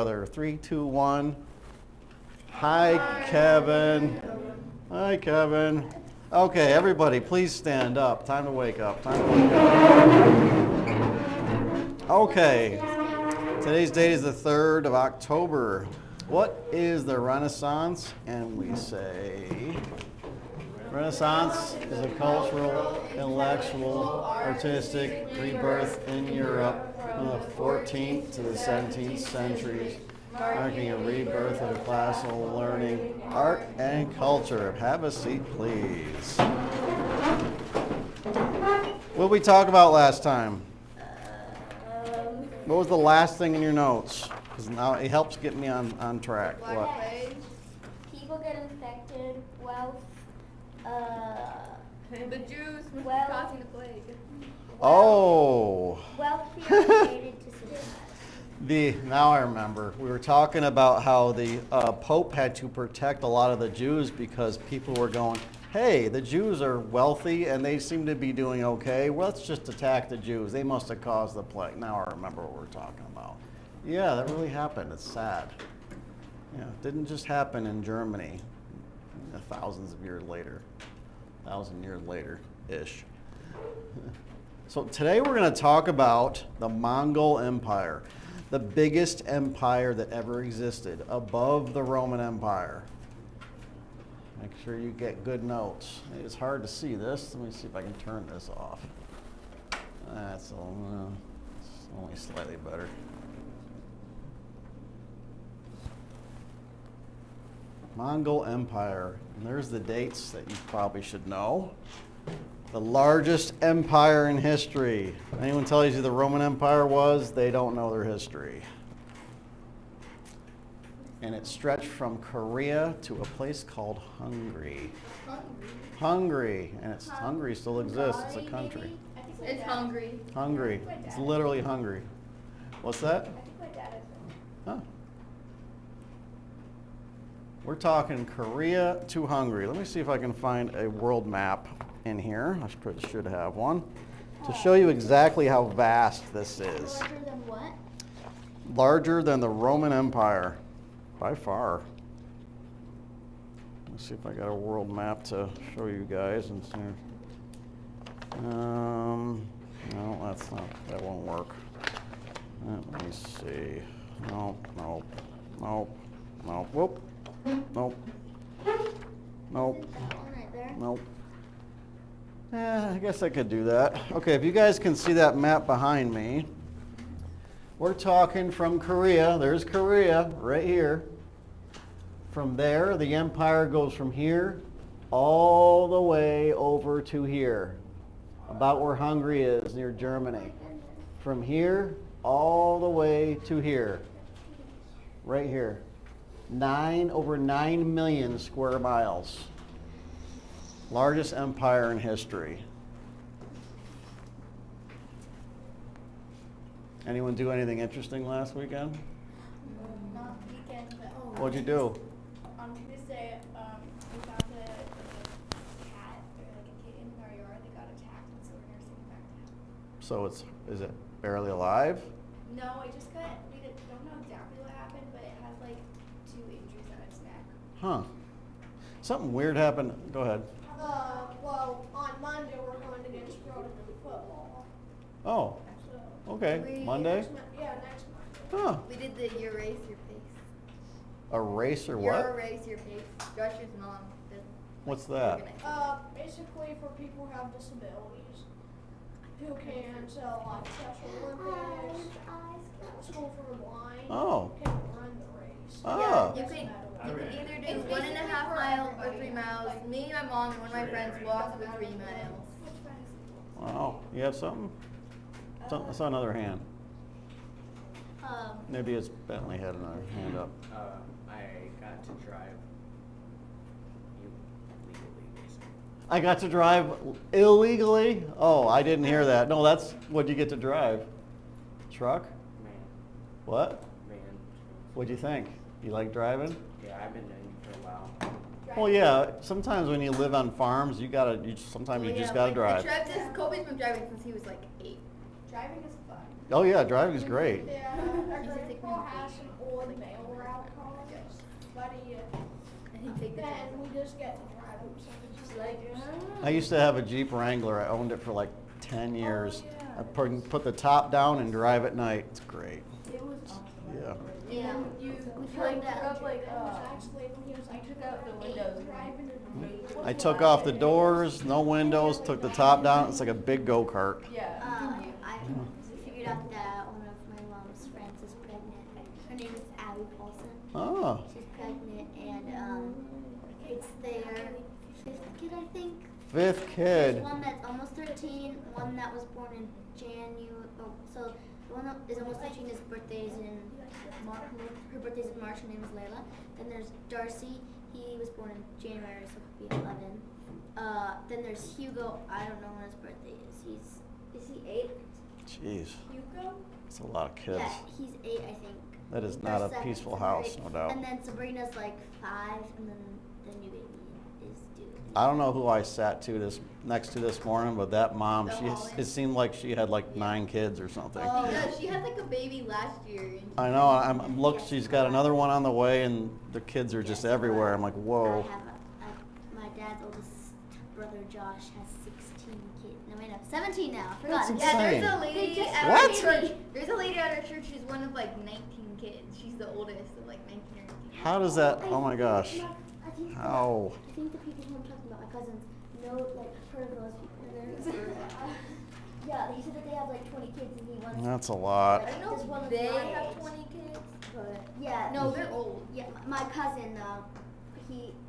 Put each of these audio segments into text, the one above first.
Other 3, 2, 1. Hi, Kevin. Hi, Kevin. Okay, everybody, please stand up. Time to wake up. Time to wake up. Okay, today's date is the 3rd of October. What is the Renaissance? And we say Renaissance is a cultural, intellectual, artistic rebirth in Europe from the 14th to the 17th centuries, marking a rebirth of classical learning, art, and culture. Have a seat, please. What did we talk about last time? What was the last thing in your notes? Because now it helps get me on track. What? People get infected, wealth, the Jews causing the plague. Oh. Wealth related to society. Now I remember. We were talking about how the Pope had to protect a lot of the Jews because people were going, hey, the Jews are wealthy and they seem to be doing okay. Well, let's just attack the Jews. They must have caused the plague. Now I remember what we're talking about. Yeah, that really happened. It's sad. Yeah, it didn't just happen in Germany thousands of years later. 1,000 years later-ish. So today we're going to talk about the Mongol Empire, the biggest empire that ever existed, above the Roman Empire. Make sure you get good notes. It's hard to see this. Let me see if I can turn this off. That's only slightly better. Mongol Empire, and there's the dates that you probably should know. The largest empire in history. Anyone tells you the Roman Empire was, they don't know their history. And it stretched from Korea to a place called Hungary. Hungary, and Hungary still exists. It's a country. It's Hungary. Hungary. It's literally Hungary. What's that? I think my dad is. Huh. We're talking Korea to Hungary. Let me see if I can find a world map in here. I should have one to show you exactly how vast this is. Larger than what? Larger than the Roman Empire, by far. Let's see if I got a world map to show you guys. And no, that won't work. Let me see. No. Whoop. Nope. Right there. Nope. I guess I could do that. Okay, if you guys can see that map behind me, we're talking from Korea. There's Korea right here. From there, the empire goes from here all the way over to here, about where Hungary is, near Germany. From here all the way to here, right here. Over 9 million square miles. Largest empire in history. Anyone do anything interesting last weekend? Not weekend, but What'd you do? on Tuesday, we found a cat or like a kitten in our yard that got attacked, and so we're nursing it back to health. So is it barely alive? No, we don't know exactly what happened, but it has like 2 injuries on its neck. Huh. Something weird happened. Go ahead. Well, on Monday we're going to get Schroeder in football. Oh, So, okay. Monday? next Monday. Huh. We did the you erase your face. Erase or You what? erase your face. Josh's mom did. What's that? Basically for people who have disabilities who can, so like Special Olympics, School for the Blind, Oh. can run the race. Oh. Yeah, you could either do 1.5 miles or 3 miles. Me and my mom and one of my friends walked for 3 miles. Wow. You have something? I saw another hand. Maybe it's Bentley had another hand up. I got to drive illegally, basically. I got to drive illegally? Oh, I didn't hear that. No, that's what you get to drive. Truck? Man, What? man. What'd you think? You like driving? Yeah, I've been doing it for a while. Well, yeah. Sometimes when you live on farms, sometimes you just gotta drive. Kobe's been driving since he was like 8. Driving is fun. Oh yeah, driving is great. Yeah, Used to our take me grandpa on has some would mail route cars, but And he'd take the then transit. we just get to drive them. So it's just Like, I used to have a Jeep Wrangler. I owned it for like 10 years. yeah. I put the top down and drive at night. It's great. It was awesome. Yeah. Yeah. You We like tried that. took up like It was actually when he was like took out the windows. driving and I took off the doors, no windows, took the top down. It's like a big go-kart. Yeah. I figured out that one of my mom's friends is pregnant. Her name is Abby Paulson. Oh, She's pregnant, and it's their fifth kid, I think. fifth There's kid. one that's almost 13, one that was born in January. Oh, so the one that is almost 13, his birthday is in March. Her birthday's in March. Her name is Layla. Then there's Darcy. He was born in January, so he'll be 11. Then there's Hugo. I don't know when his birthday is. Is he 8? Jeez, Hugo? it's a lot of kids. Yeah, he's 8, I think. That is Or not a 7, peaceful 7 or house, 8. no doubt. And then Sabrina's like 5, and then the new baby is due. I don't know who I sat next to this morning, but that mom, it seemed like she had like 9 kids or something. Yeah, she had like a baby last year. And I know. Look, she's got another one on the way, and the kids are just everywhere. I'm like, whoa. My dad's oldest brother Josh has 16 kids. No, wait, no, 17 now. I forgot. That's yeah, there's insane. a lady They just at What? our church. There's a lady at our church who's one of like 19 kids. She's the oldest of like 19 or 19. How does that? Oh my gosh. I think How? I think the people who I'm talking about, my cousins, know like heard of those people. Yeah, he said that they have like 20 kids, and he wants. That's a lot. I don't know This one if is they my have age. 20 kids, but Yeah. no, they're old. Yeah, my cousin, the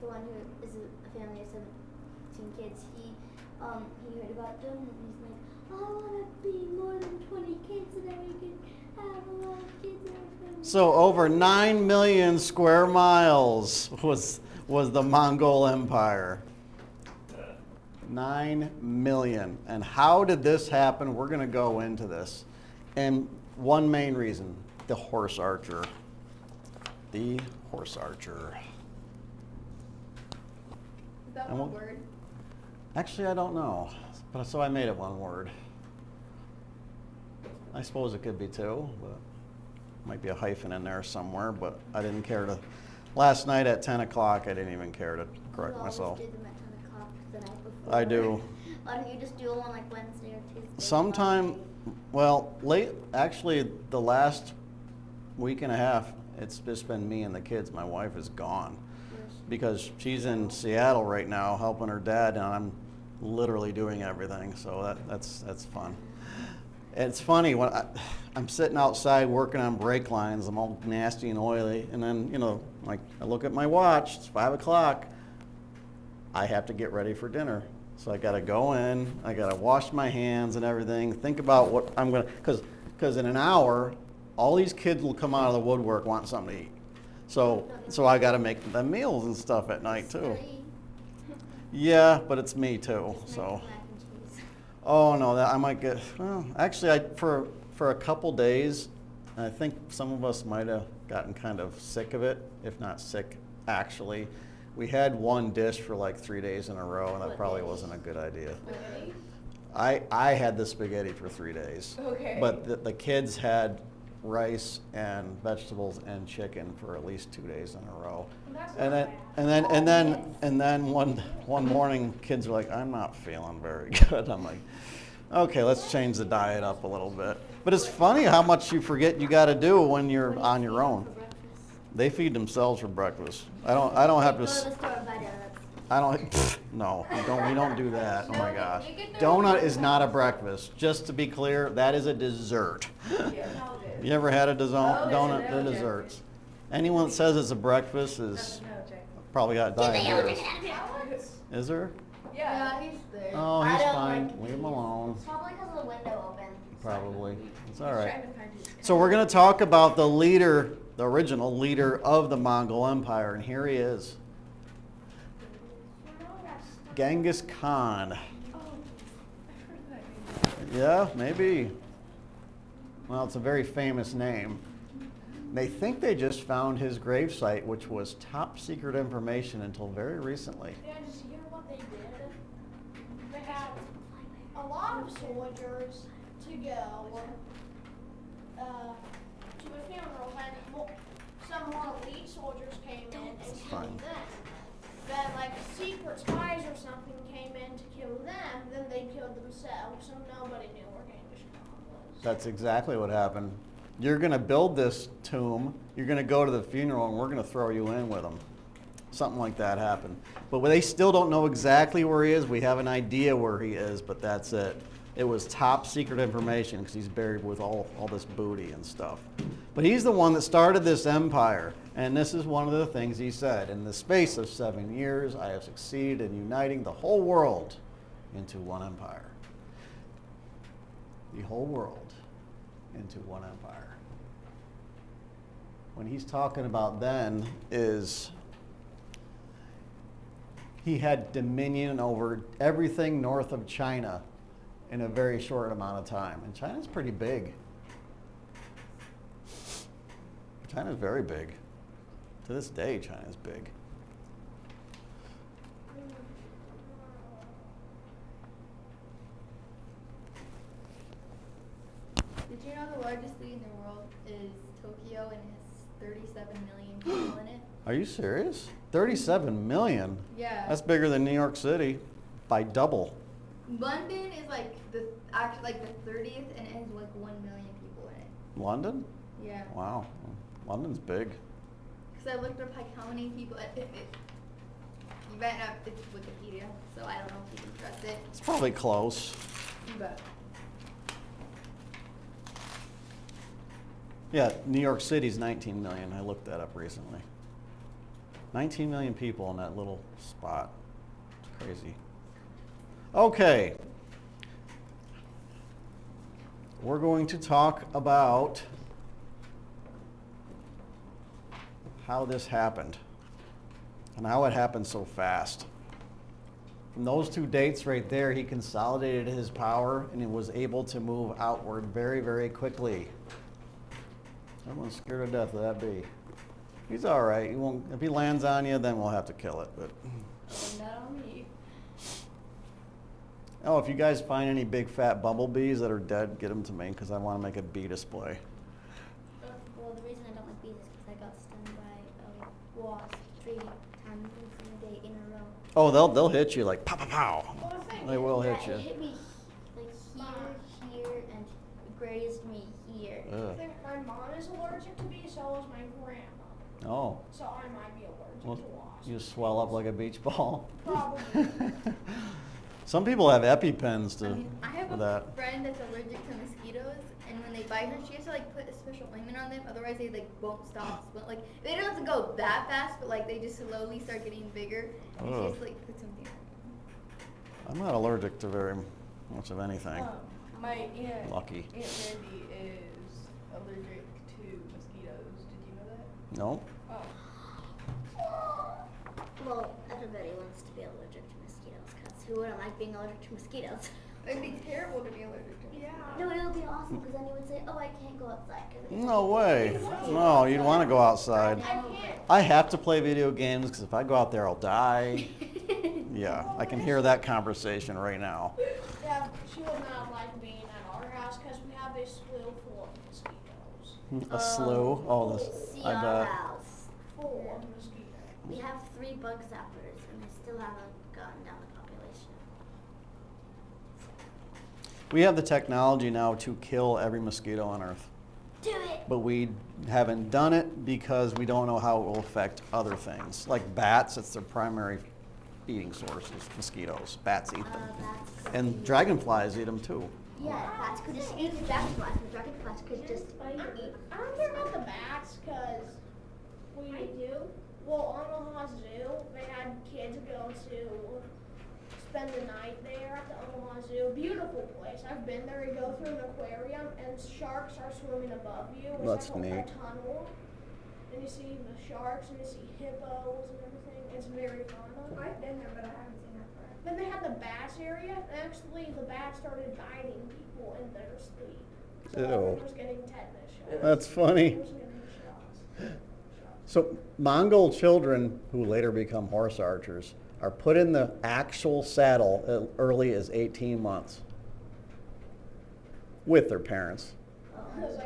one who is a family of 17 kids, he heard about them, and he's like, I want to be more than 20 kids, so that we can have a lot of kids in our family. So over 9 million square miles was the Mongol Empire. 9 million. And how did this happen? We're going to go into this. And one main reason, the horse archer. The horse archer. Is that And one what- word? Actually, I don't know. But so I made it one word. I suppose it could be two, but might be a hyphen in there somewhere, but I didn't care to. Last night at 10 o'clock, I didn't even care to correct You always myself. do them at 10 o'clock the night before. I do. Why don't you just do one like Wednesday or Tuesday? Sometime, well, actually, the last week and a half, it's just been me and the kids. My wife is gone because she's in Seattle right now helping her dad, and I'm literally doing everything. So that's fun. It's funny when I'm sitting outside working on brake lines. I'm all nasty and oily, and then like I look at my watch. It's 5 o'clock. I have to get ready for dinner. So I got to go in, I got to wash my hands and everything, think about what I'm going to, because in an hour, all these kids will come out of the woodwork wanting something to eat. So I got to make them meals and stuff at night too. Yeah, but it's me too, so. Oh no, I might get, well, actually for a couple days, I think some of us might have gotten kind of sick of it, if not sick actually. We had one dish for like 3 days in a row, and that probably wasn't a good idea. I had the spaghetti for 3 days. Okay. But the kids had rice and vegetables and chicken for at least 2 days in a row. And then one morning, kids were like, I'm not feeling very good. I'm like, okay, let's change the diet up a little bit. But it's funny how much you forget you got to do when you're on your own. They feed themselves for breakfast. I don't have to. Go to the store and buy donuts. I don't. No, we don't do that. Oh my gosh. Donut is not a breakfast. Just to be clear, that is a dessert. You ever had a donut? They're desserts. Anyone that says it's a breakfast is probably got diabetes. Is there? Yeah, he's there. Oh, I he's don't fine. like Leave him alone. It's probably because of the window open. Probably. It's all right. So we're going to talk about the leader, the original leader of the Mongol Empire, and here he is. Genghis Khan. Yeah, maybe. Well, it's a very famous name. They think they just found his gravesite, which was top secret information until very recently. Yeah, did you hear what they did? They had a lot of soldiers to go to a funeral, and fine. Then, like, secret spies or something came in to kill them, then they killed themselves, so nobody knew where Genghis Khan was. That's exactly what happened. You're going to build this tomb, you're going to go to the funeral, and we're going to throw you in with him. Something like that happened. But they still don't know exactly where he is. We have an idea where he is, but that's it. It was top secret information because he's buried with all this booty and stuff. But he's the one that started this empire. And this is one of the things he said. In the space of 7 years, I have succeeded in uniting the whole world into one empire. The whole world into one empire. When he's talking about then is he had dominion over everything north of China in a very short amount of time. And China's pretty big. China's very big. To this day, China's big. Did you know the largest city in the world is Tokyo and has 37 million people in it? Are you serious? 37 million? Yeah. That's bigger than New York City by double. London is like the 30th and it has like 1 million people in it. London? Yeah. Wow. London's big. Because I looked up like how many people. You might not. It's Wikipedia, so I don't know if you can trust it. It's probably close. But Yeah, New York City's 19 million. I looked that up recently. 19 million people in that little spot. It's crazy. Okay. We're going to talk about how this happened and how it happened so fast. From those two dates right there, he consolidated his power and he was able to move outward very, very quickly. Everyone's scared to death of that bee. He's all right. He won't. If he lands on you, then we'll have to kill it. But not on me. oh, if you guys find any big fat bumblebees that are dead, get them to me because I want to make a bee display. Well, the reason I don't like bees is because I got stung by a wasp 3 times in a day in a row. Oh, they'll hit you like pow pow pow. They will hit Yeah, you. it hit me like here, and grazed me here. I Ugh. think my mom is allergic to bees, so is my grandma. Oh, So I might be allergic well, to wasps. you swell up like a beach ball. Probably. Some people have EpiPens to I have for a that. friend that's allergic to mosquitoes, and when they bite her, she has to like put a special ointment on them. Otherwise, they like won't stop. But like they don't have to go that fast, but like they just slowly start getting bigger, and she has to like put something on. I'm not allergic to very much of anything. My aunt Lucky. Aunt Mandy is allergic to mosquitoes. Did you know that? No. Oh. Well, everybody wants to be allergic to mosquitoes, because who wouldn't like being allergic to mosquitoes? It'd be terrible to be allergic to. Yeah. No, it would be awesome, because then you would say, oh, I can't go outside. 'cause it's No way. No, you'd want to go outside. I can't. I have to play video games because if I go out there, I'll die. Yeah, I can hear that conversation right now. Yeah, she would not like being at our house because we have a slew full of mosquitoes. A slew? Oh, this. See I our bet. house. Full of mosquitoes. We have 3 bug zappers, and I still haven't gotten down the population. We have the technology now to kill every mosquito on Earth, Do it! but we haven't done it because we don't know how it will affect other things. Like bats, it's their primary eating source is mosquitoes. Bats eat them. Bats could And eat- dragonflies eat them too. Yeah, bats could just eat the dragonflies, and the dragonflies could just eat. I don't care about the bats because we do. Well, on Omaha Zoo, they had kids go to spend the night there at the Omaha Zoo. Beautiful place. I've been there. You go through an aquarium and sharks are swimming above you. It's That's like a neat. tunnel. And you see the sharks and you see hippos and everything. It's very fun. I've been there, but I haven't seen that part. Then they had the bats area. Actually, the bats started biting people in their sleep. So Ew. everyone was getting tetanus shots. That's funny. Everyone was getting shots. So Mongol children who later become horse archers are put in the actual saddle as early as 18 months with their parents. Oh, that's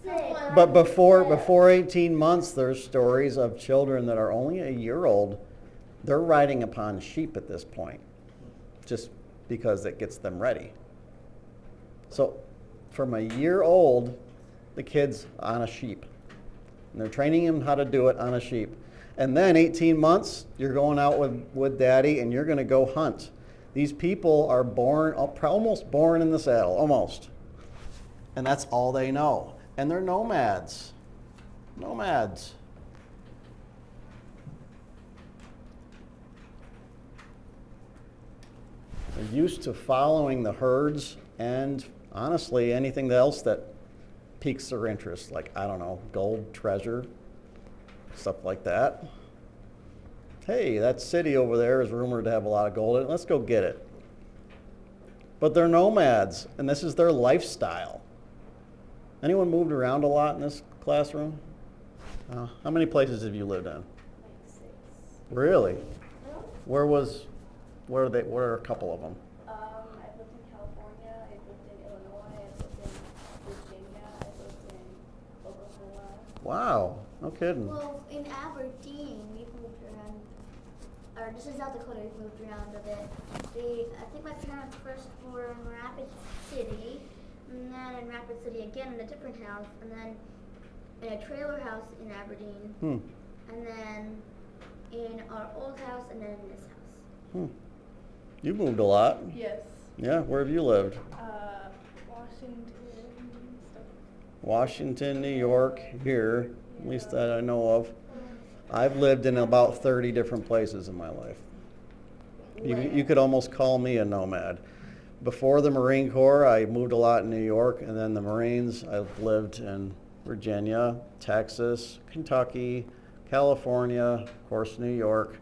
But before 18 months, there's stories of children that are only a year old. They're riding upon sheep at this point, just because it gets them ready. So from a year old, the kid's on a sheep. And they're training him how to do it on a sheep. And then 18 months, you're going out with daddy and you're going to go hunt. These people are born, almost born in the saddle, almost. And that's all they know. And they're nomads. Nomads. They're used to following the herds and honestly anything else that piques their interest, like, I don't know, gold, treasure, stuff like that. Hey, that city over there is rumored to have a lot of gold in it. Let's go get it. But they're nomads, and this is their lifestyle. Anyone moved around a lot in this classroom? How many places have you lived in? Like 6. Really? Where are a couple of them? I've lived in California, I've lived in Illinois, I've lived in Virginia, I've lived in Oklahoma. Wow, no kidding. Well, in Aberdeen, we've moved around, or this is South Dakota, we've moved around a bit. I think my parents first were in Rapid City, and then in Rapid City again in a different house, and then in a trailer house in Aberdeen, and then in our old house, and then in this house. You moved a lot. Yes. Yeah, where have you lived? Washington, stuff. Washington, New York, here, at least that I know of. I've lived in about 30 different places in my life. You could almost call me a nomad. Before the Marine Corps, I moved a lot in New York, and then the Marines, I've lived in Virginia, Texas, Kentucky, California, of course, New York,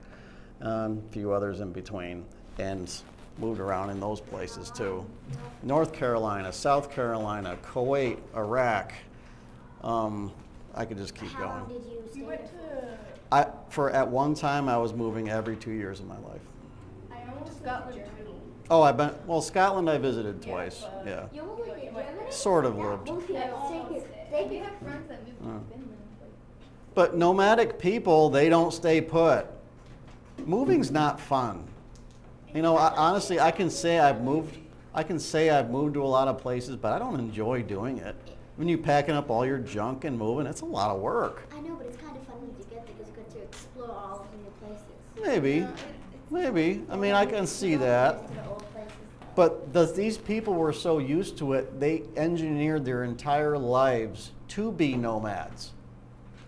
and a few others in between, and moved around in those places too. North Carolina, South Carolina, Kuwait, Iraq. I could just keep How long going. did you stay We went there? to At one time, I was moving every 2 years of my life. I almost Scotland went to too. Oh, well, Scotland I visited Yeah, twice, but- yeah. You moved to Germany? Sort of lived. We have friends that moved Uh. to Finland. But nomadic people, they don't stay put. Moving's not fun. You know, honestly, I can say I've moved to a lot of places, but I don't enjoy doing it. When you're packing up all your junk and moving, it's a lot of work. I know, but it's kind of fun when you get there because you get to explore all of the new places. Maybe. I mean, I can see that. To the old places. But these people were so used to it, they engineered their entire lives to be nomads.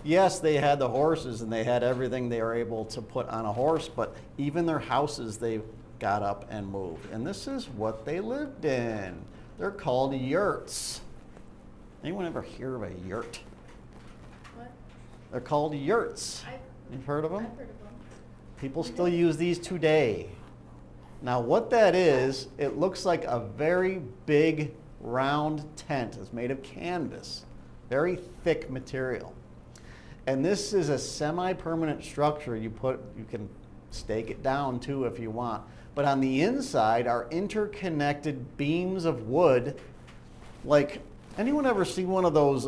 Yes, they had the horses and they had everything they were able to put on a horse, but even their houses, they got up and moved. And this is what they lived in. They're called yurts. Anyone ever hear of a yurt? What? They're called yurts. I've You've heard of them? heard of them. People still use these today. Now what that is, it looks like a very big round tent. It's made of canvas, very thick material. And this is a semi-permanent structure. You can stake it down too if you want. But on the inside are interconnected beams of wood. Like, anyone ever see one of those,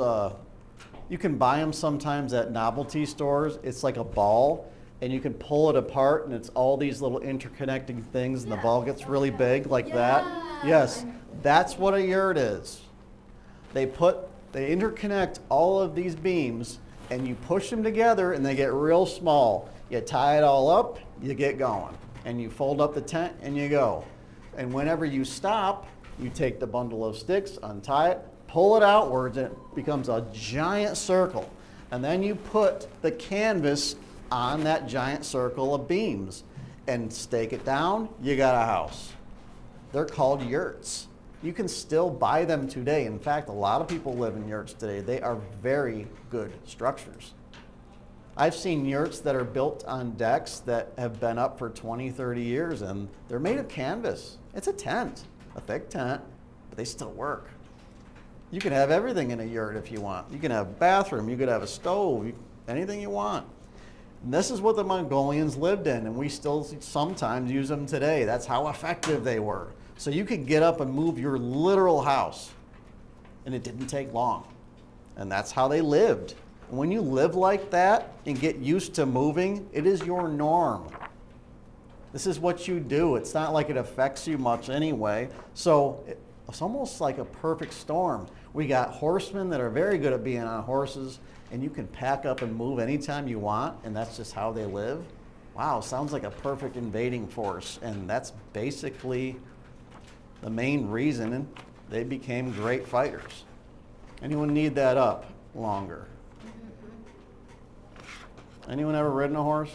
you can buy them sometimes at novelty stores. It's like a ball and you can pull it apart and it's all these little interconnecting things and the ball gets really big like that. Yes, that's what a yurt is. They interconnect all of these beams and you push them together and they get real small. You tie it all up, you get going. And you fold up the tent and you go. And whenever you stop, you take the bundle of sticks, untie it, pull it outwards, and it becomes a giant circle. And then you put the canvas on that giant circle of beams and stake it down, you got a house. They're called yurts. You can still buy them today. In fact, a lot of people live in yurts today. They are very good structures. I've seen yurts that are built on decks that have been up for 20, 30 years and they're made of canvas. It's a tent, a thick tent, but they still work. You can have everything in a yurt if you want. You can have a bathroom, you could have a stove, anything you want. And this is what the Mongolians lived in, and we still sometimes use them today. That's how effective they were. So you could get up and move your literal house, and it didn't take long. And that's how they lived. And when you live like that and get used to moving, it is your norm. This is what you do. It's not like it affects you much anyway. So it's almost like a perfect storm. We got horsemen that are very good at being on horses, and you can pack up and move anytime you want, and that's just how they live. Wow, sounds like a perfect invading force. And that's basically the main reason they became great fighters. Anyone need that up longer? Anyone ever ridden a horse?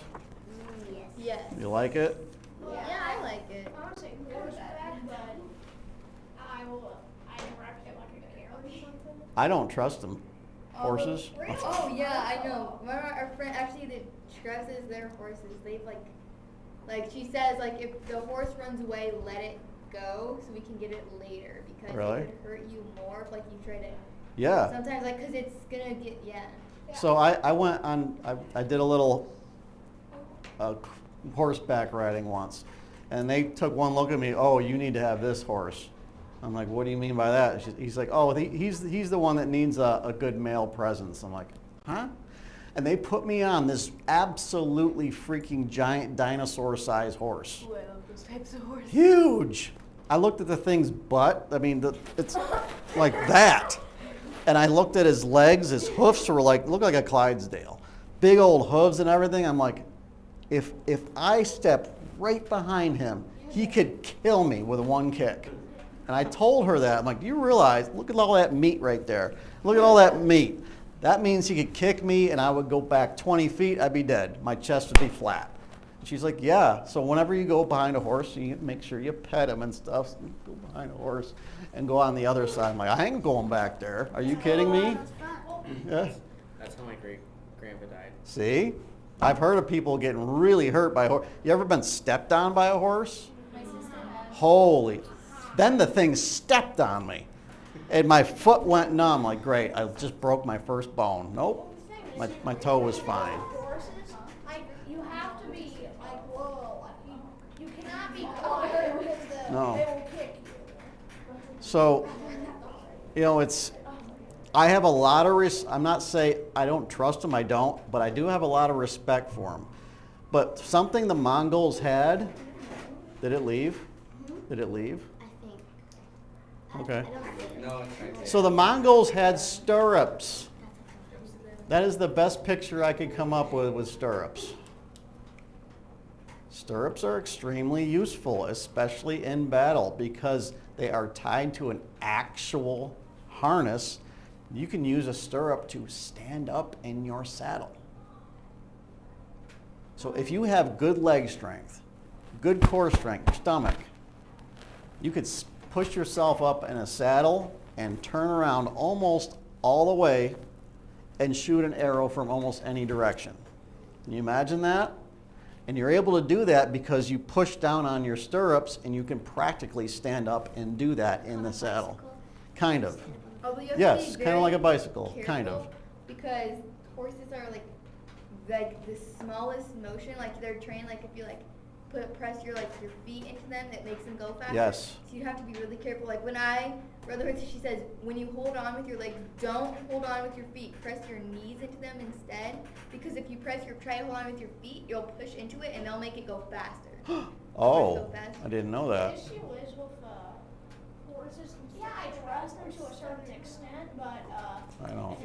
Yes. You like it? Yeah, I like it. I would say horseback, but I never actually like a carriage or something. I don't trust them. Horses? Oh yeah, I know. Our friend actually that describes their horses. They've like she says like if the horse runs away, let it go so we can get it later because Really? it could hurt you more if like you try to. Yeah. Sometimes like because it's gonna get So I went on, I did a little horseback riding once, and they took one look at me, oh, you need to have this horse. I'm like, what do you mean by that? He's like, oh, he's the one that needs a good male presence. I'm like, huh? And they put me on this absolutely freaking giant dinosaur-sized horse. Ooh, I love those types of horses. Huge. I looked at the thing's butt. I mean, it's like that. And I looked at his legs. His hoofs were looked like a Clydesdale. Big old hooves and everything. I'm like, if I step right behind him, he could kill me with one kick. And I told her that. I'm like, do you realize, look at all that meat right there. Look at all that meat. That means he could kick me and I would go back 20 feet, I'd be dead. My chest would be flat. And she's like, yeah. So whenever you go behind a horse, you make sure you pet him and stuff. So you go behind a horse and go on the other side. I'm like, I ain't going back there. Are you kidding me? Yeah. That's how my great-grandpa died. See? I've heard of people getting really hurt by a horse. You ever been stepped on by a horse? My sister has. Holy. Then the thing stepped on me. And my foot went numb. Like, great, I just broke my first bone. Nope. My toe was fine. Horses, like you have to be like whoa, like you cannot be quiet because No. they will kick you. So, you know, I have a lot of, I'm not saying I don't trust them, I don't, but I do have a lot of respect for them. But something the Mongols had, did it leave? Did it leave? I think. Okay. I don't think. No, it's right there. So the Mongols had stirrups. That is the best picture I could come up with stirrups. Stirrups are extremely useful, especially in battle, because they are tied to an actual harness. You can use a stirrup to stand up in your saddle. So if you have good leg strength, good core strength, your stomach, you could push yourself up in a saddle and turn around almost all the way and shoot an arrow from almost any direction. Can you imagine that? And you're able to do that because you push down on your stirrups and you can practically stand up and do that in the saddle. Kind of. Although you have Yes, to be kind of like a very bicycle, kind of. careful because horses are like the smallest motion, like they're trained like if you like press your feet into them, it makes them go faster. Yes. So you have to be really careful. Like when I rode the horse, she says when you hold on with your legs, don't hold on with your feet. Press your knees into them instead, because if you try to hold on with your feet, you'll push into it and they'll make it go faster. Oh, I didn't know The that. issue is with horses. Yeah, I trust them to a certain extent, but I know.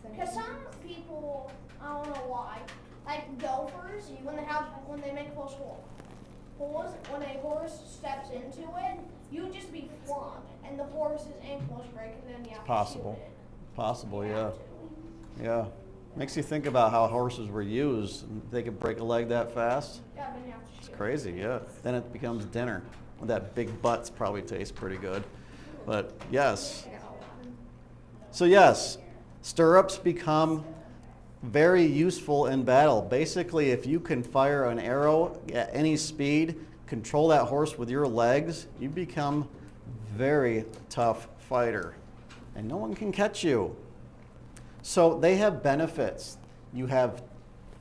because some people, I don't know why, like gophers, when they make close holes, when a horse steps into it, you just be flung, and the horse's ankles break, and then you have Possible. to shoot it. Possible, You yeah. have to. Yeah. Makes you think about how horses were used. They could break a leg that fast. Yeah, then you have to shoot It's it. crazy, yeah. Then it becomes dinner. That big butts probably tastes pretty good. But yes. So yes, stirrups become very useful in battle. Basically, if you can fire an arrow at any speed, control that horse with your legs, you become very tough fighter. And no one can catch you. So they have benefits. You have,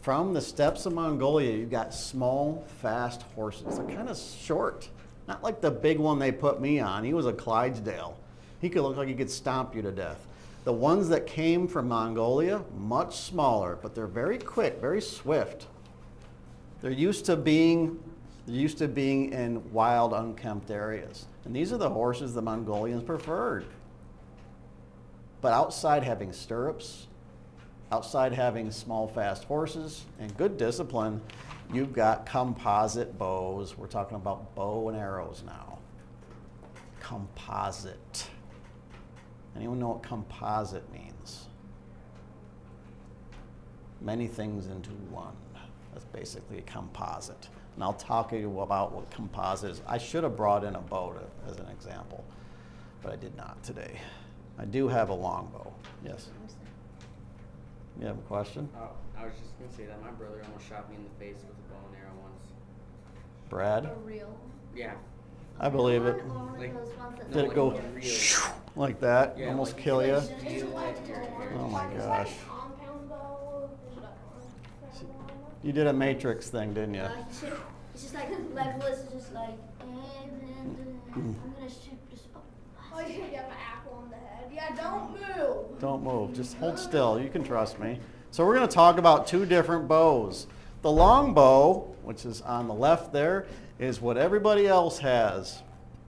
from the steppes of Mongolia, you've got small, fast horses. They're kind of short. Not like the big one they put me on. He was a Clydesdale. He could look like he could stomp you to death. The ones that came from Mongolia, much smaller, but they're very quick, very swift. They're used to being in wild, unkempt areas. And these are the horses the Mongolians preferred. But outside having stirrups, outside having small, fast horses, and good discipline, you've got composite bows. We're talking about bow and arrows now. Composite. Anyone know what composite means? Many things into one. That's basically a composite. And I'll talk to you about what composite is. I should have brought in a bow as an example, but I did not today. I do have a longbow. Yes? You have a question? Oh, I was just gonna say that my brother almost shot me in the face with a bow and arrow once. Brad? A real. Yeah. I believe it. Or one of Like- those ones that Did it like go really- like that? Yeah, Almost like- kill you? Feel it, your- Oh my Is that gosh. a compound bow? Is it a compound bow? You did a Matrix thing, didn't you? It's just like Legolas is just like, and I'm gonna shoot this up. Oh, you have an apple on the head. Yeah, don't move. Don't move. Just hold still. You can trust me. So we're going to talk about two different bows. The long bow, which is on the left there, is what everybody else has.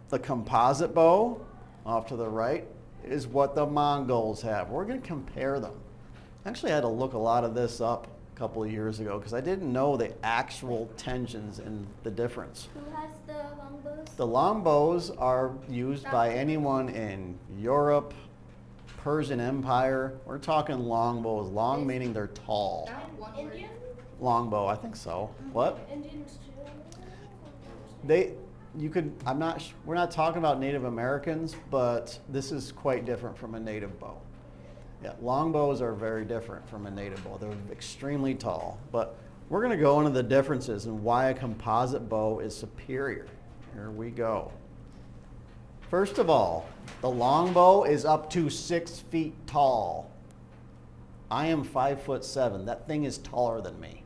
The composite bow, off to the right, is what the Mongols have. We're going to compare them. Actually, I had to look a lot of this up a couple of years ago because I didn't know the actual tensions and the difference. Who has the longbows? The longbows are used by anyone in Europe, Persian Empire. We're talking longbows. Long meaning they're tall. I have one word. Indian? Longbow, I think so. What? Indians too. We're not talking about Native Americans, but this is quite different from a native bow. Yeah, longbows are very different from a native bow. They're extremely tall, but we're going to go into the differences and why a composite bow is superior. Here we go. First of all, the longbow is up to 6 feet tall. I am 5'7". That thing is taller than me,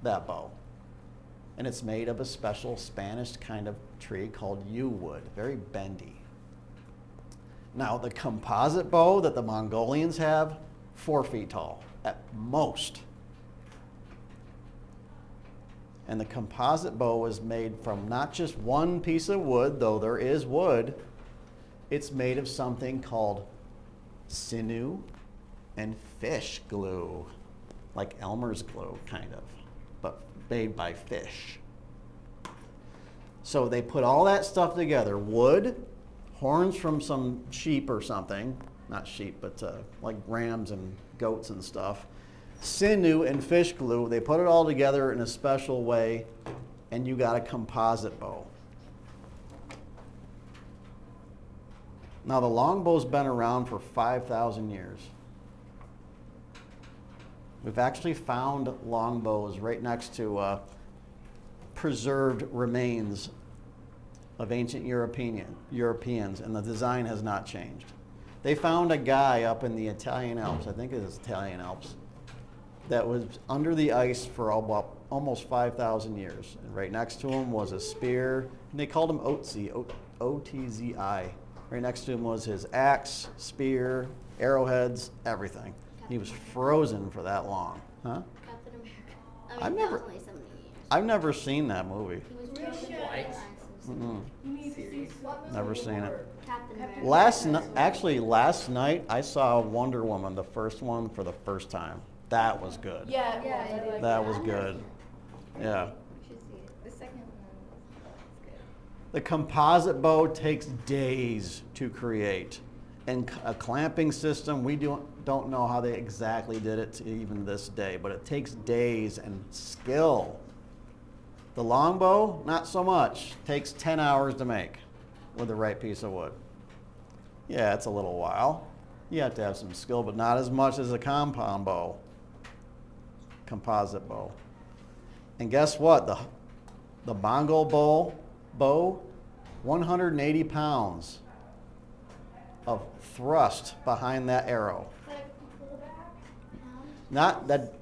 that bow. And it's made of a special Spanish kind of tree called yew wood, very bendy. Now, the composite bow that the Mongolians have, 4 feet tall at most. And the composite bow is made from not just one piece of wood, though there is wood. It's made of something called sinew and fish glue, like Elmer's glue, kind of, but made by fish. So they put all that stuff together, wood, horns from some sheep or something, not sheep, but like rams and goats and stuff, sinew and fish glue. They put it all together in a special way, and you got a composite bow. Now, the longbow's been around for 5,000 years. We've actually found longbows right next to preserved remains of ancient Europeans, and the design has not changed. They found a guy up in the Italian Alps, I think it is Italian Alps, that was under the ice for almost 5,000 years. And right next to him was a spear, and they called him Otzi, O-T-Z-I. Right next to him was his axe, spear, arrowheads, everything. He was frozen for that long. Huh? Captain America. I've That never- was only 70 years. I've never seen that movie. He was We frozen should. by What? ice. Mm-mm. You need to see Never seen it. Captain America. Last night I saw Wonder Woman, the first one, for the first time. That was good. Yeah, Yeah, I like That was good. Yeah. We should see it. The second one was good. The composite bow takes days to create. And a clamping system, we don't know how they exactly did it to even this day, but it takes days and skill. The longbow, not so much. Takes 10 hours to make with the right piece of wood. Yeah, it's a little while. You have to have some skill, but not as much as a compound bow. Composite bow. And guess what? The Mongol bow, 180 pounds of thrust behind that arrow. Like pullback. Not that,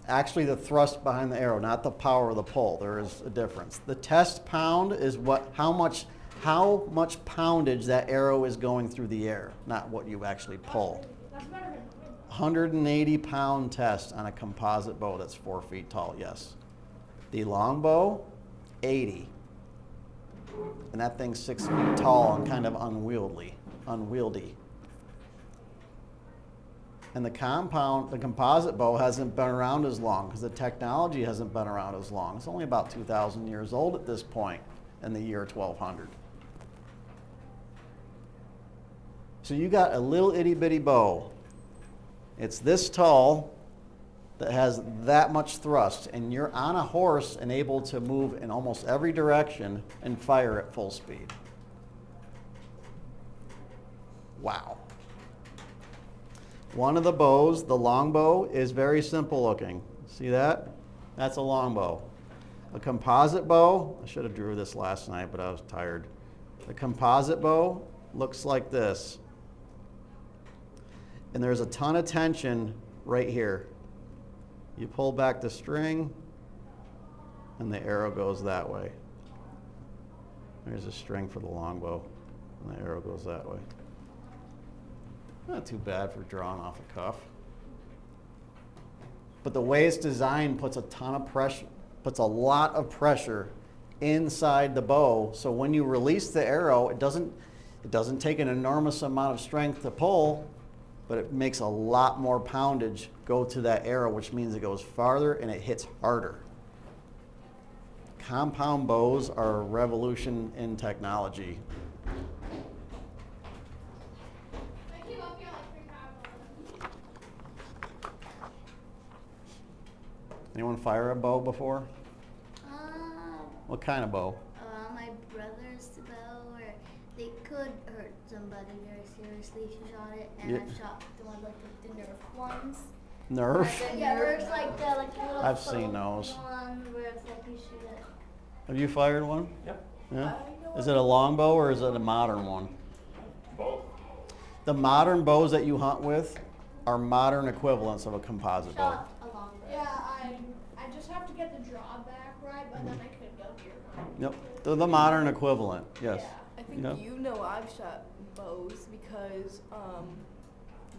actually the thrust behind the arrow, not the power of the pull. There is a difference. The test pound is how much poundage that arrow is going through the air, not what you actually pull. That's better than mine. 180-pound test on a composite bow that's 4 feet tall, yes. The long bow, 80. And that thing's 6 feet tall and kind of unwieldy. And the composite bow hasn't been around as long because the technology hasn't been around as long. It's only about 2,000 years old at this point in the year 1200. So you got a little itty bitty bow. It's this tall that has that much thrust, and you're on a horse and able to move in almost every direction and fire at full speed. Wow. One of the bows, the long bow, is very simple looking. See that? That's a long bow. A composite bow, I should have drew this last night, but I was tired. The composite bow looks like this. And there's a ton of tension right here. You pull back the string, and the arrow goes that way. There's a string for the longbow, and the arrow goes that way. Not too bad for drawing off a cuff. But the way it's designed puts a ton of pressure, puts a lot of pressure inside the bow. So when you release the arrow, it doesn't take an enormous amount of strength to pull, but it makes a lot more poundage go to that arrow, which means it goes farther and it hits harder. Compound bows are a revolution in technology. Anyone fire a bow before? What kind of bow? My brother's bow, where they could hurt somebody very seriously if you shot it, and Yeah. I shot the one like the Nerf ones. Nerf? Yeah, where it's like the little I've seen those. one where it's like you shoot it. Have you fired one? Yep. Yeah? Is it a longbow or is it a modern one? Both. The modern bows that you hunt with are modern equivalents of a composite bow. Shot a long bow. Yeah, I just have to get the drawback right, but then I could go deer hunting. Yep, they're the modern equivalent, yes. Yeah. I think Yeah. you know I've shot bows because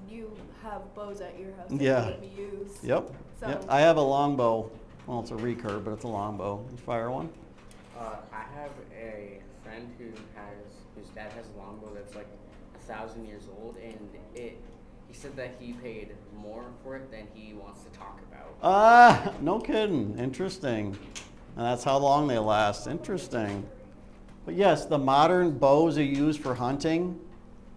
you have bows at your house that Yeah. you let me use. Yep, So yep. I have a longbow. Well, it's a recurve, but it's a longbow. You fire one? I have a friend whose dad has a longbow that's like 1,000 years old, and he said that he paid more for it than he wants to talk about. Ah, no kidding. Interesting. And that's how long they last. Interesting. But yes, the modern bows are used for hunting.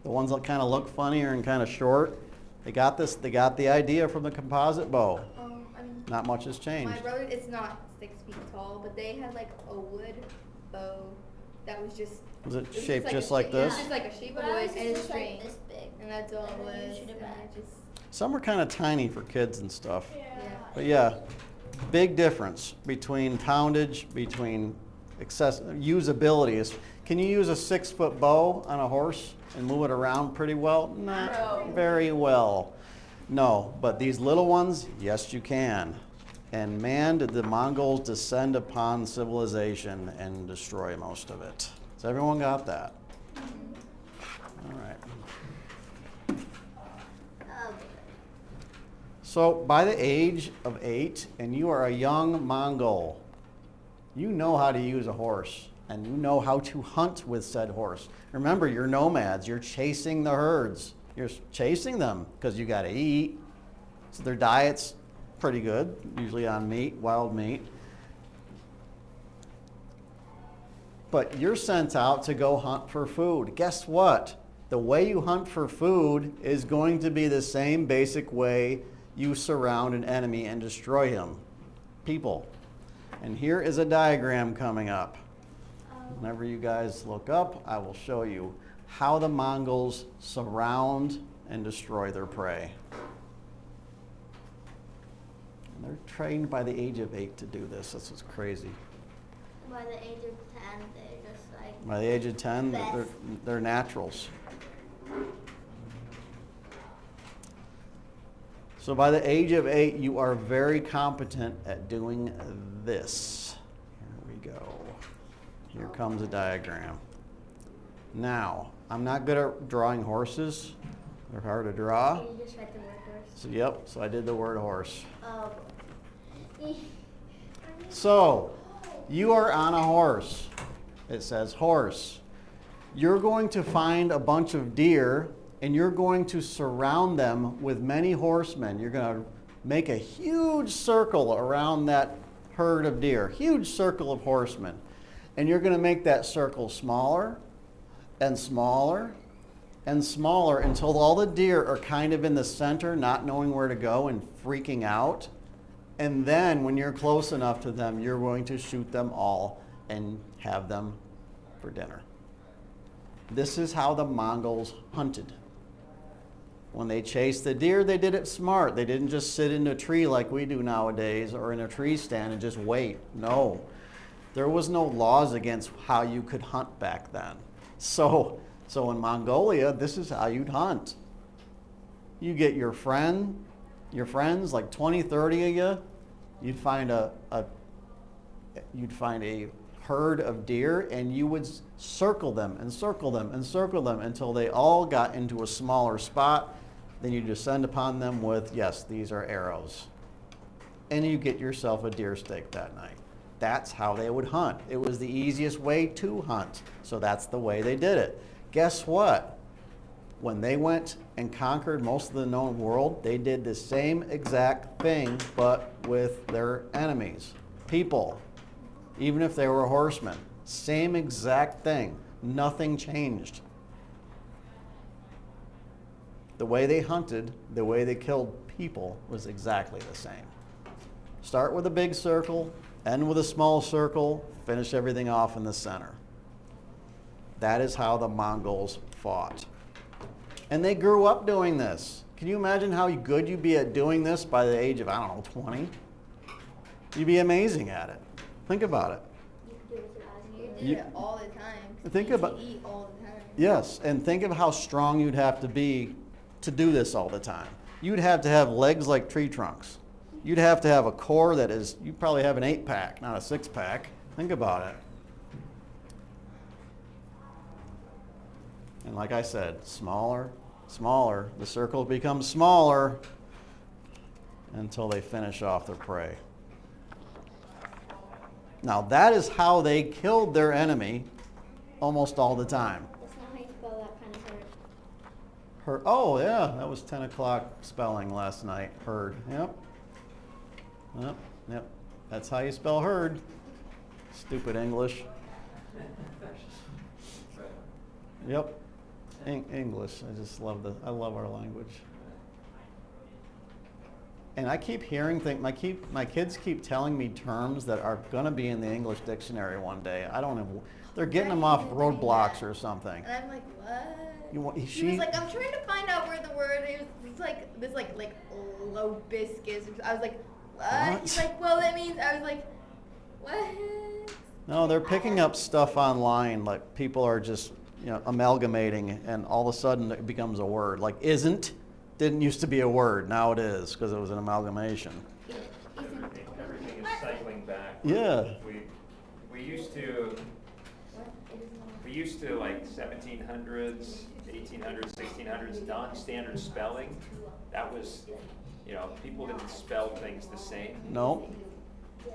The ones that kind of look funnier and kind of short. They got the idea from the composite bow. I mean, Not much has changed. my brother, it's not 6 feet tall, but they had like a wood bow that was just. Was it it was shaped just a like shape- this? It was just like a shape of But wood ours and is a just string, like this big. and that's all it And then you was. shoot it And back. it just, Some are kind of tiny for kids and stuff. Yeah. But yeah, big difference between poundage, between usability. Can you use a 6-foot bow on a horse and move it around pretty well? Not No. very well. No, but these little ones, yes you can. And man, did the Mongols descend upon civilization and destroy most of it. So everyone got that? All right. So by the age of 8, and you are a young Mongol, you know how to use a horse, and you know how to hunt with said horse. Remember, you're nomads. You're chasing the herds. You're chasing them because you got to eat. So their diet's pretty good, usually on meat, wild meat. But you're sent out to go hunt for food. Guess what? The way you hunt for food is going to be the same basic way you surround an enemy and destroy him. People. And here is a diagram coming up. Whenever you guys look up, I will show you how the Mongols surround and destroy their prey. And they're trained by the age of 8 to do this. This is crazy. By the age of 10, they just like. By the age of 10, Best. they're naturals. So by the age of 8, you are very competent at doing this. Here we go. Here comes a diagram. Now, I'm not good at drawing horses, They're hard to draw. Can you just write the word horse? So, yep, so I did the word horse. Oh. So, you are on a horse. It says horse. You're going to find a bunch of deer and you're going to surround them with many horsemen. You're going to make a huge circle around that herd of deer, huge circle of horsemen. And you're going to make that circle smaller and smaller and smaller until all the deer are kind of in the center, not knowing where to go and freaking out. And then when you're close enough to them, you're going to shoot them all and have them for dinner. This is how the Mongols hunted. When they chased the deer, they did it smart. They didn't just sit in a tree like we do nowadays or in a tree stand and just wait. No. There was no laws against how you could hunt back then. So in Mongolia, this is how you'd hunt. You get your friends, like 20, 30 of you, you'd find a herd of deer and you would circle them and circle them and circle them until they all got into a smaller spot. Then you descend upon them with, yes, these are arrows. And you get yourself a deer steak that night. That's how they would hunt. It was the easiest way to hunt. So that's the way they did it. Guess what? When they went and conquered most of the known world, they did the same exact thing, but with their enemies, people, even if they were horsemen. Same exact thing. Nothing changed. The way they hunted, the way they killed people was exactly the same. Start with a big circle, end with a small circle, finish everything off in the center. That is how the Mongols fought. And they grew up doing this. Can you imagine how good you'd be at doing this by the age of, 20? You'd be amazing at it. Think about it. You did it all the time. Think about, eat all the time. yes, and think of how strong you'd have to be to do this all the time. You'd have to have legs like tree trunks. You'd have to have a core that is, you probably have an 8-pack, not a 6-pack. Think about it. And like I said, smaller, smaller. The circle becomes smaller until they finish off their prey. Now that is how they killed their enemy almost all the time. That's not how you spell that kind of hurt. Oh yeah, that was 10 o'clock spelling last night. Herd. Yep. Yep. That's how you spell herd. Stupid English. Yep. English. I love our language. And I keep hearing things, my kids keep telling me terms that are gonna be in the English dictionary one day. I don't know, they're getting them off roadblocks or something. And I'm like, what? She was like, I'm trying to find out where the word is. It's like this, like lobiscus. I was like, what? He's like, well, that means. I was like, what? No, they're picking up stuff online. Like people are just, amalgamating, and all of a sudden it becomes a word. Like didn't used to be a word. Now it is because it was an amalgamation. Everything is cycling back. Yeah. We used to like 1700s, 1800s, 1600s non-standard spelling. That was, people didn't spell things the same. No.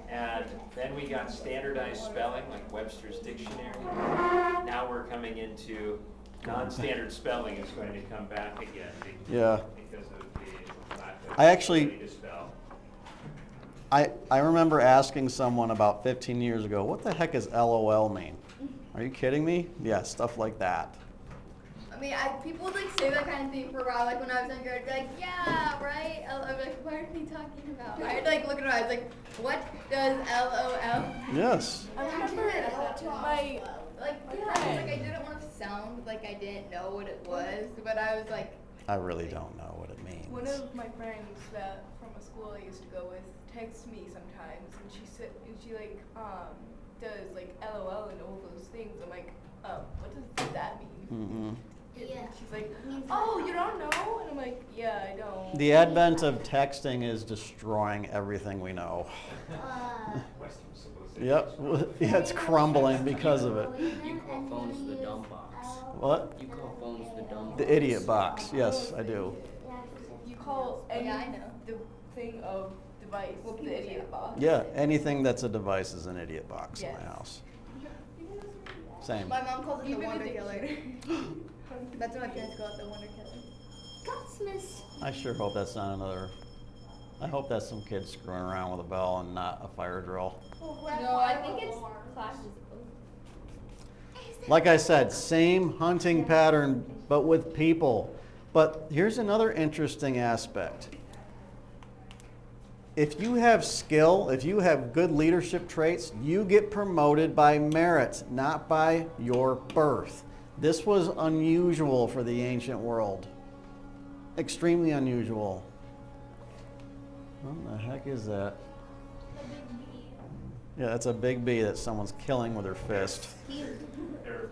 And then we got standardized spelling like Webster's Dictionary. Now we're coming into non-standard spelling is going to come back again. Yeah. Because of the lack of I actually- ability to spell. I remember asking someone about 15 years ago, what the heck does LOL mean? Are you kidding me? Yeah, stuff like that. I mean, people would like say that kind of thing for a while. Like when I was younger, I'd be like, yeah, right. I'd be like, what are they talking about? I'd like look at her eyes, like, what does LOL? Yes. I remember my I didn't want to sound like I didn't know what it was, but I was like, I really don't know what it means. one of my friends that from a school I used to go with texts me sometimes, and she does like LOL and all those things. I'm like, what does that mean? Yeah. She's like, oh, you don't know? And I'm like, yeah, I don't. The advent of texting is destroying everything we know. Western civilization. Yep. Yeah, it's crumbling because of it. You call phones the dumb box. What? You call phones the dumb The box. idiot box. Yes, I do. You call any Yeah, I know. the thing of device the idiot box. Yeah, anything that's a device is an idiot box in Yes. my house. Same. My mom calls it the Even Wonder the Killer. That's what my parents call it, the Wonder Killer. Godsmith. I sure hope that's not another. I hope that's some kid screwing around with a bell and not a fire drill. No, I think it's classes. Like I said, same hunting pattern, but with people. But here's another interesting aspect. If you have skill, if you have good leadership traits, you get promoted by merit, not by your birth. This was unusual for the ancient world. Extremely unusual. What the heck is that? Yeah, that's a big bee that someone's killing with their fist. They're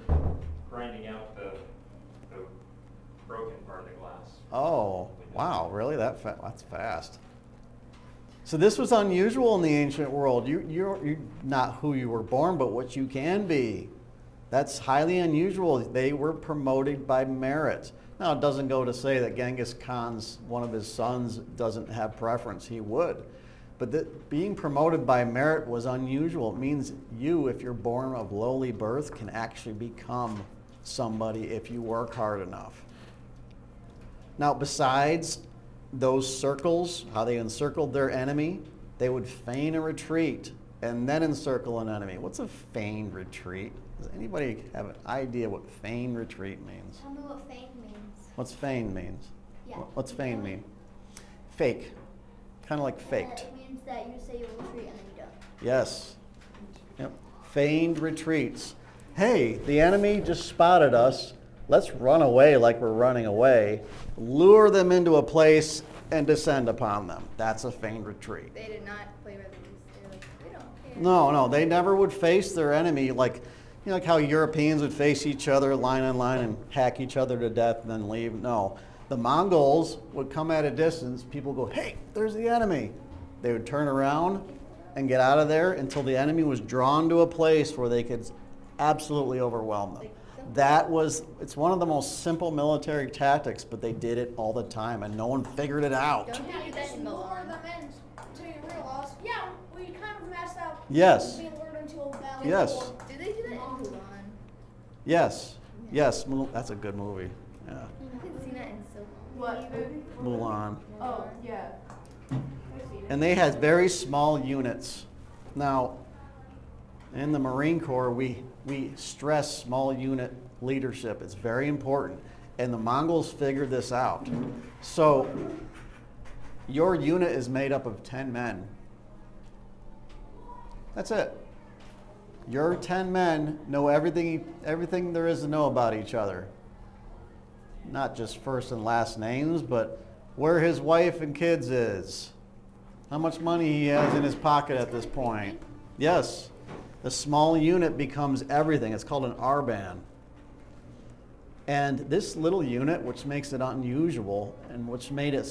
grinding out the broken part of the glass. Oh, wow, really? That's fast. So this was unusual in the ancient world. You're not who you were born, but what you can be. That's highly unusual. They were promoted by merit. Now, it doesn't go to say that Genghis Khan's, one of his sons, doesn't have preference. He would. But being promoted by merit was unusual. It means you, if you're born of lowly birth, can actually become somebody if you work hard enough. Now, besides those circles, how they encircled their enemy, they would feign a retreat and then encircle an enemy. What's a feigned retreat? Does anybody have an idea what feigned retreat means? Tell me what feign means. What's feigned means? Yeah. What's feigned mean? Fake. Kind of like faked. It means that you say you'll retreat and then you don't. Yes. Yep. Feigned retreats. Hey, the enemy just spotted us. Let's run away like we're running away. Lure them into a place and descend upon them. That's a feigned retreat. They did not play by the rules. They were like, we don't care. No, they never would face their enemy like, like how Europeans would face each other line on line and hack each other to death and then leave. No, the Mongols would come at a distance. People go, hey, there's the enemy. They would turn around and get out of there until the enemy was drawn to a place where they could absolutely overwhelm them. It's one of the most simple military tactics, but they did it all the time and no one figured it out. Don't you do that in Lure Milan? them in until you realize, yeah, we kind of messed up. Yes. Being lured into a valley. Yes. Do they do that in Milan? Yes, that's a good movie. Yeah, I haven't seen that in so long. What movie? Mulan. Oh, yeah. And they had very small units. Now, in the Marine Corps, we stress small unit leadership. It's very important. And the Mongols figured this out. So, your unit is made up of 10 men. That's it. Your 10 men know everything there is to know about each other. Not just first and last names, but where his wife and kids is. How much money he has in his pocket at this point. Yes, the small unit becomes everything. It's called an R-band. And this little unit, which makes it unusual and which made it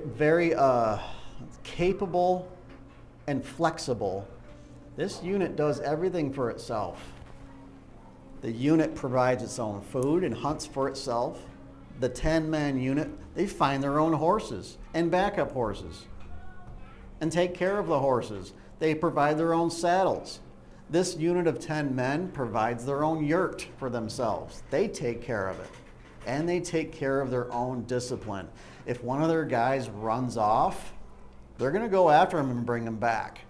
very capable and flexible, this unit does everything for itself. The unit provides its own food and hunts for itself. The 10-man unit, they find their own horses and backup horses and take care of the horses. They provide their own saddles. This unit of 10 men provides their own yurt for themselves. They take care of it. And they take care of their own discipline. If one of their guys runs off, they're going to go after him and bring him back.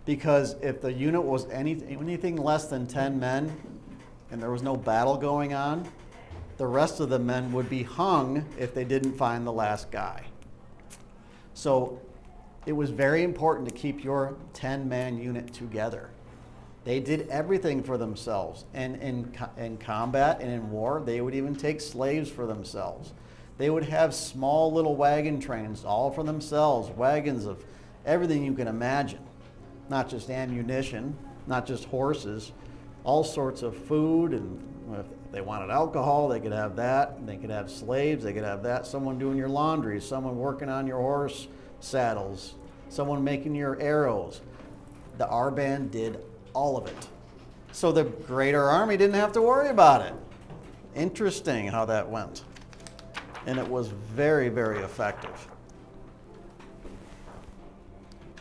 Because if the unit was anything less than 10 men and there was no battle going on, the rest of the men would be hung if they didn't find the last guy. So it was very important to keep your 10-man unit together. They did everything for themselves. And in combat and in war, they would even take slaves for themselves. They would have small little wagon trains all for themselves, wagons of everything you can imagine. Not just ammunition, not just horses, all sorts of food, and if they wanted alcohol, they could have that. They could have slaves, they could have that. Someone doing your laundry, someone working on your horse saddles, someone making your arrows. The R-band did all of it. So the Greater Army didn't have to worry about it. Interesting how that went. And it was very, very effective.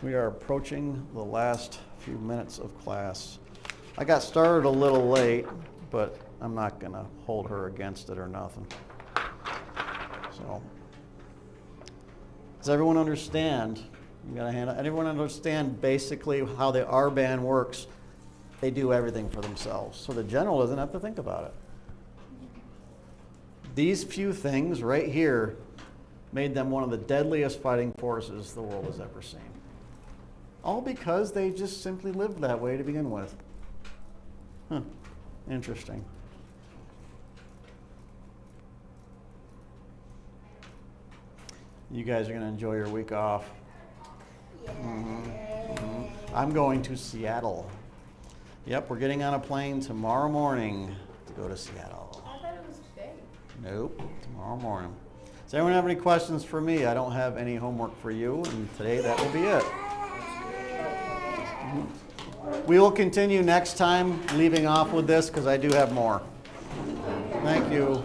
We are approaching the last few minutes of class. I got started a little late, but I'm not going to hold her against it or nothing. So, does everyone understand? You gotta handle. Everyone understand basically how the R band works? They do everything for themselves, so the general doesn't have to think about it. These few things right here made them one of the deadliest fighting forces the world has ever seen. All because they just simply lived that way to begin with. Huh. Interesting. You guys are going to enjoy your week off. I'm going to Seattle. Yep, we're getting on a plane tomorrow morning to go to Seattle. I thought it was today. Nope, tomorrow morning. Does anyone have any questions for me? I don't have any homework for you, and today that will be it. We will continue next time, leaving off with this because I do have more. Thank you.